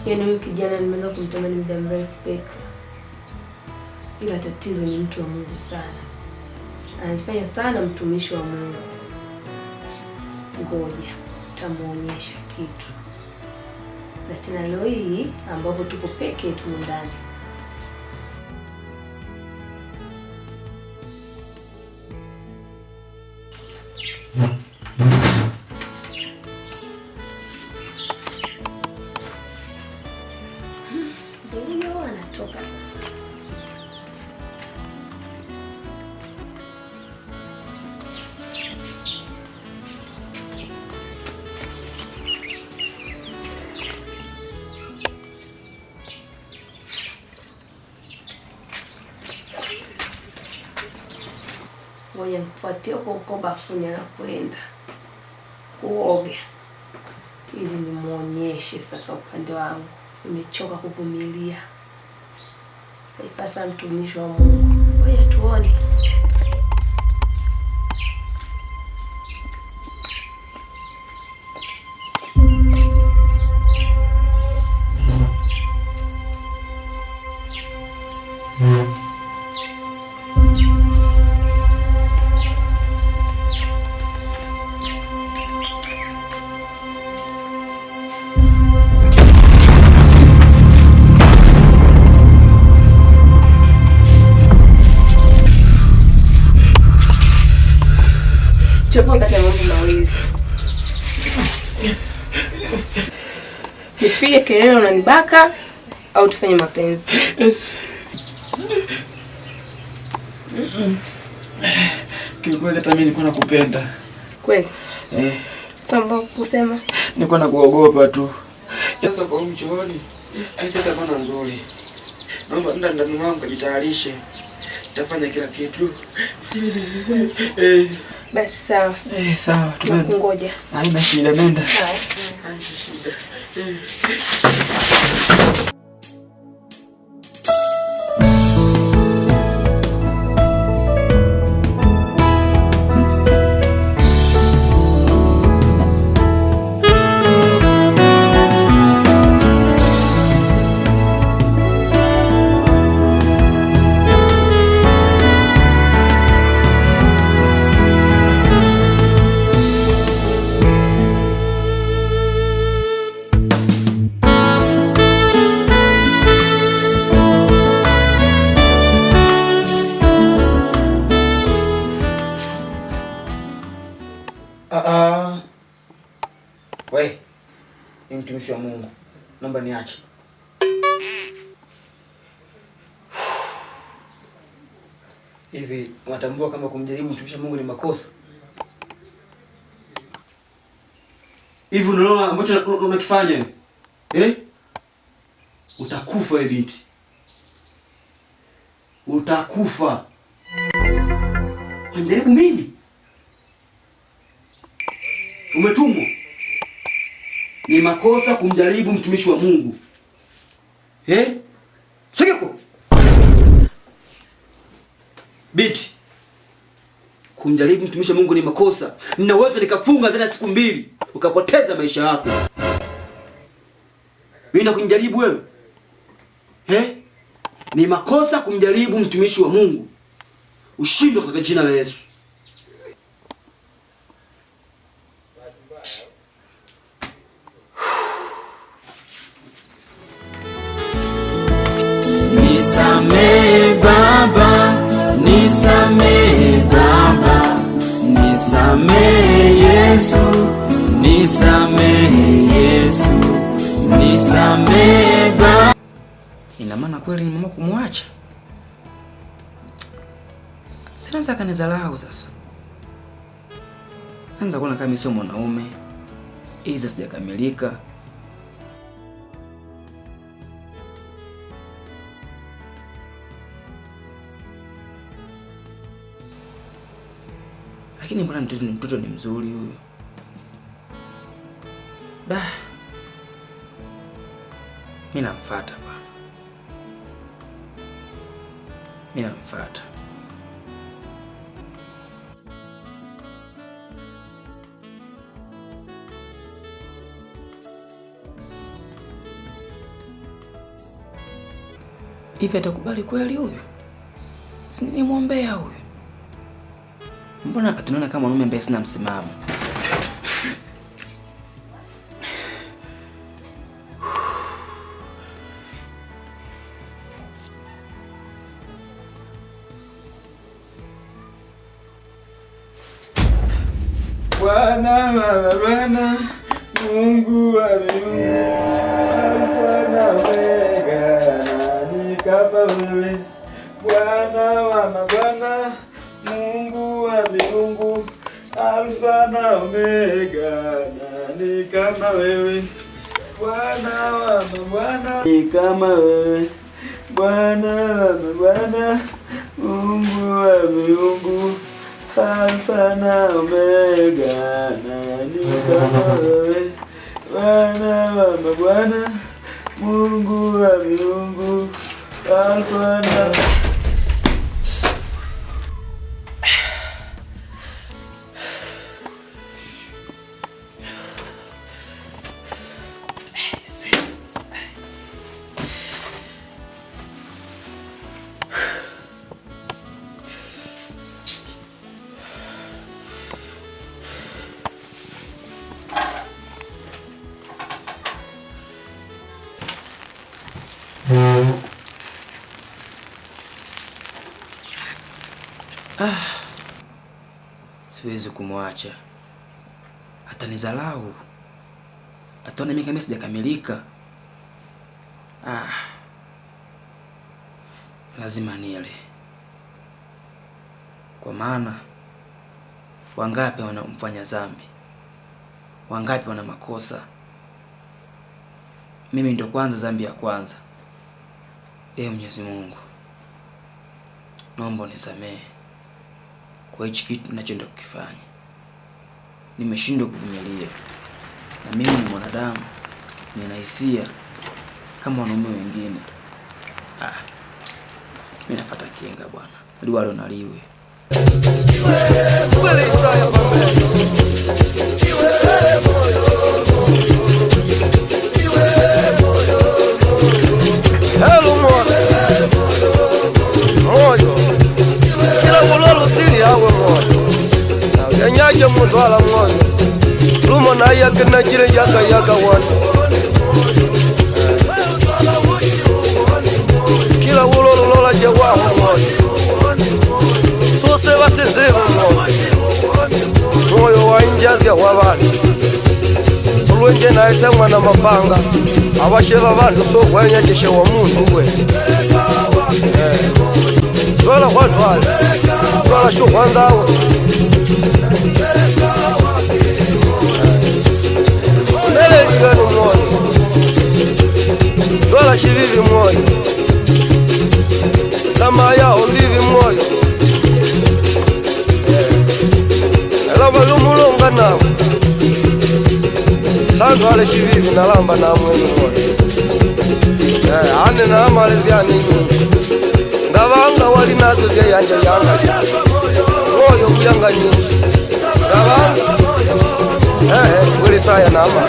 Yaani huyu kijana nimeanza kumtamani muda mrefu Petro. Ila tatizo ni mtu wa Mungu sana. Anajifanya sana mtumishi wa Mungu. Ngoja tamuonyesha kitu. Na tena leo hii ambapo tuko peke yetu ndani. Ndio anatoka sasa. Ngoja nifuatie huko bafuni anakwenda kuoga ili nimuonyeshe sasa upande wangu. Nimechoka kuvumilia. Haifasa mtumishi wa Mungu. Ngoja tuone. Chapo kati ya mambo mawili. Nipige kelele unanibaka au tufanye mapenzi? Kiukweli hata mimi nilikuwa nakupenda. Kweli? Samba kusema. Nilikuwa nakuogopa tu. Sasa kwa mchooni, haitata bana nzuri. Naomba ndani mwangu kujitayarishe. Nitafanya kila kitu. Basi sawa. Sawa. Tunakungoja. Haina shida, nenda. Haina shida. We, ni mtumishi wa Mungu. Naomba niache. Hivi unatambua kama kumjaribu mtumishi wa Mungu ni makosa? Hivi unaona ambacho unakifanya? Utakufa wewe binti. Utakufa. Unajaribu mimi? Umetumwa. Ni makosa kumjaribu mtumishi wa Mungu. Sikiko. Binti. Kumjaribu mtumishi wa Mungu ni makosa. Ninaweza nikafunga tena siku 2 ukapoteza maisha yako. Mimi nakunjaribu wewe? Ni makosa kumjaribu mtumishi wa Mungu. Ushindwe katika jina la Yesu. Nisamehe Baba, nisamehe Baba, nisamehe Yesu, nisamehe Yesu, nisamehe Baba. Ina maana kweli ni mama kumwacha? Sasa kanidharau sasa. Anza kuona kama sio mwanaume. Hizi sijakamilika. Lakini mbona mtoto ni mzuri huyu? Mimi namfuata bwana. Mimi namfuata. Hivi atakubali kweli huyu? Si nimwombea huyu. Mbona tunaona kama mwanaume ambaye sina msimamo? Bwana Bwana Mungu wa mbinguni, Alfa na Omega, nani kama wewe? Bwana wa mabwana, Mungu wa mbinguni, Alfa na Omega, nani kama wewe? Bwana wa mabwana, ni kama wewe. Bwana wa mabwana, Mungu wa mbinguni, Alfa na Omega, nani kama wewe? Bwana wa mabwana, Mungu wa miungu, Alfa na siwezi kumwacha. Atanizalau. Ataona mimi kama sijakamilika. Lazima nile. Kwa maana wangapi wanamfanya dhambi? Wangapi wana makosa? Mimi ndio kwanza dhambi ya kwanza. Mwenyezi Mungu, naomba unisamehe kwa hichi kitu ninachoenda kukifanya. Nimeshindwa kuvumilia. Na mimi ni mwanadamu, nina hisia kama wanaume wengine. Mimi nafuata kinga bwana. Liwalo na liwe. Hello moyo. Kila ulolo sili hawe moyo. Yanyaje mutwala moyo. Lumo na yake na jire yaga wana. Kila ulolo lola je waho moyo. Sose batezeba moyo wa injazi ya wabali. Ulwenje na etemwa na mapanga. Abasheba bantu so kwenyejeshe wa muntu we. Twala kwa twala. Twala sho kwanza we. Mbele ligano moyo. Twala shivivi moyo. Kama yao livi moyo. Elaba lumulonga nawe. Santo ale shivivi na lamba na mwenu moyo. Ane na amalezi ya nini. Ngabanga wali nazo zia yanja yanga. Moyo kuyanga nyingi. Ngabanga. Wili saya na ama.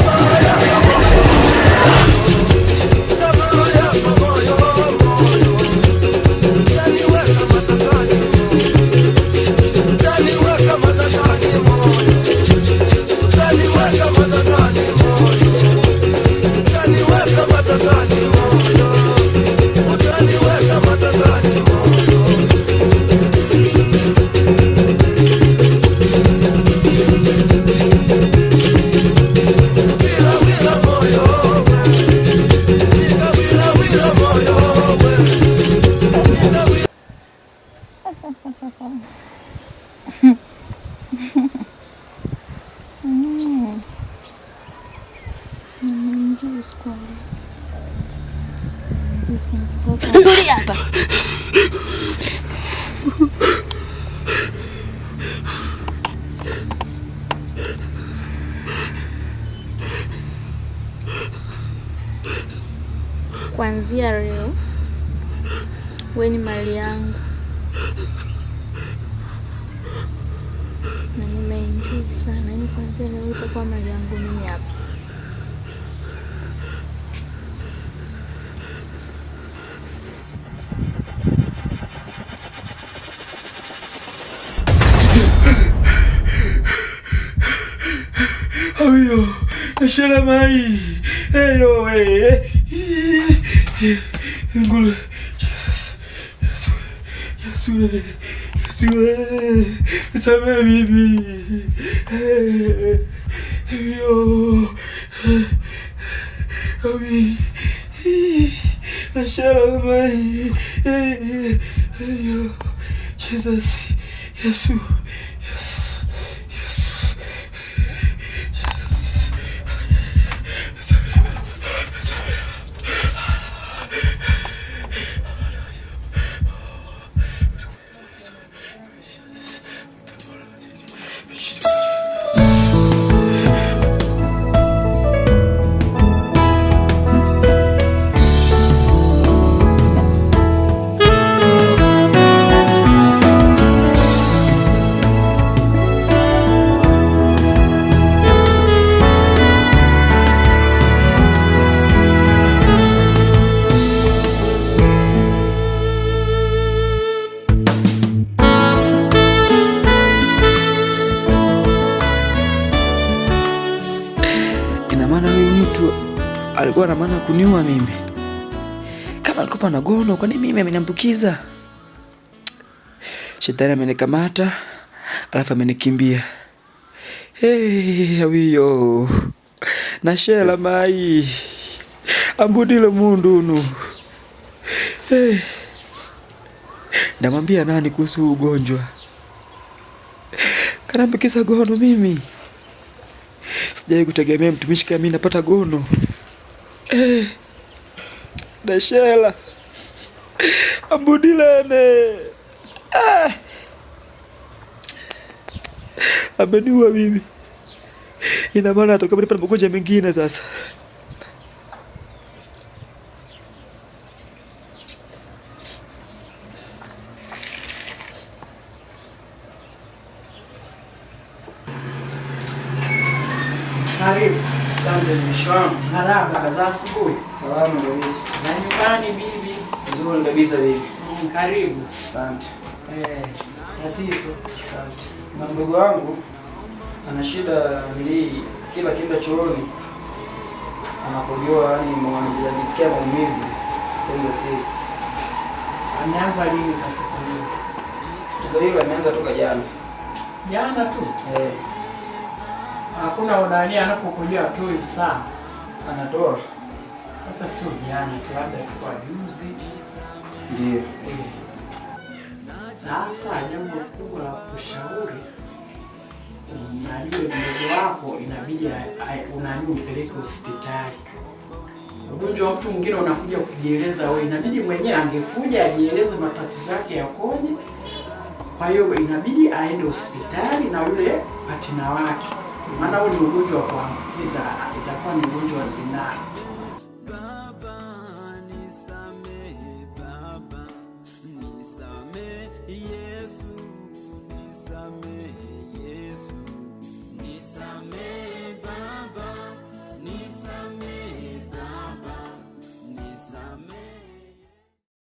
Kuanzia leo wewe ni mali yangu na nimeenjoy sana. Ni kuanzia leo utakuwa mali yangu mimi hapa. Ayo, nashela mai. Eyo, ngulu. Yesu. Sama bibi. Ayo. Abi. Nashela mai. Ayo. Jesus. Yesu. Yes. Alikuwa na maana kuniua mimi. Kama alikuwa na gono, kwa nini mimi ameniambukiza? Shetani amenikamata, alafu amenikimbia. Awiyo. Nashela mai. Ambudile mundunu. Namwambia nani kuhusu ugonjwa? Kanaambukiza gono mimi. Sijai kutegemea mtumishi kama mimi napata gono. Nashela ambudilene ameniua mimi. Ina maana atoka mnipa magonjwa mengine sasa. Karibu. Asante mshwam. Marahaba za asubuhi. Salamu kabisa. Za nyumbani bibi. Nzuri kabisa bibi. Karibu. Asante. Tatizo. Asante. Na mdogo wangu ana shida mbili, kila kienda chooni anapojoa, yani anajisikia maumivu sasa siku. Ameanza lini tatizo hilo? Tatizo hilo ameanza toka jana. Jana tu? Hakuna udani anapokuja atoi sana. Anatoa. Sasa sio jana tu, labda kwa juzi. Ndio. Sasa jambo kubwa la kushauri, unajua mdogo wako inabidi umpeleke hospitali. Ugonjwa wa mtu mwingine unakuja kujieleza wewe, inabidi mwenyewe angekuja ajieleze matatizo yake yakoje. Kwa hiyo inabidi aende hospitali na yule patina wake. Maana huo ni ugonjwa wa kuambukiza, itakuwa ni ugonjwa wa zinaa.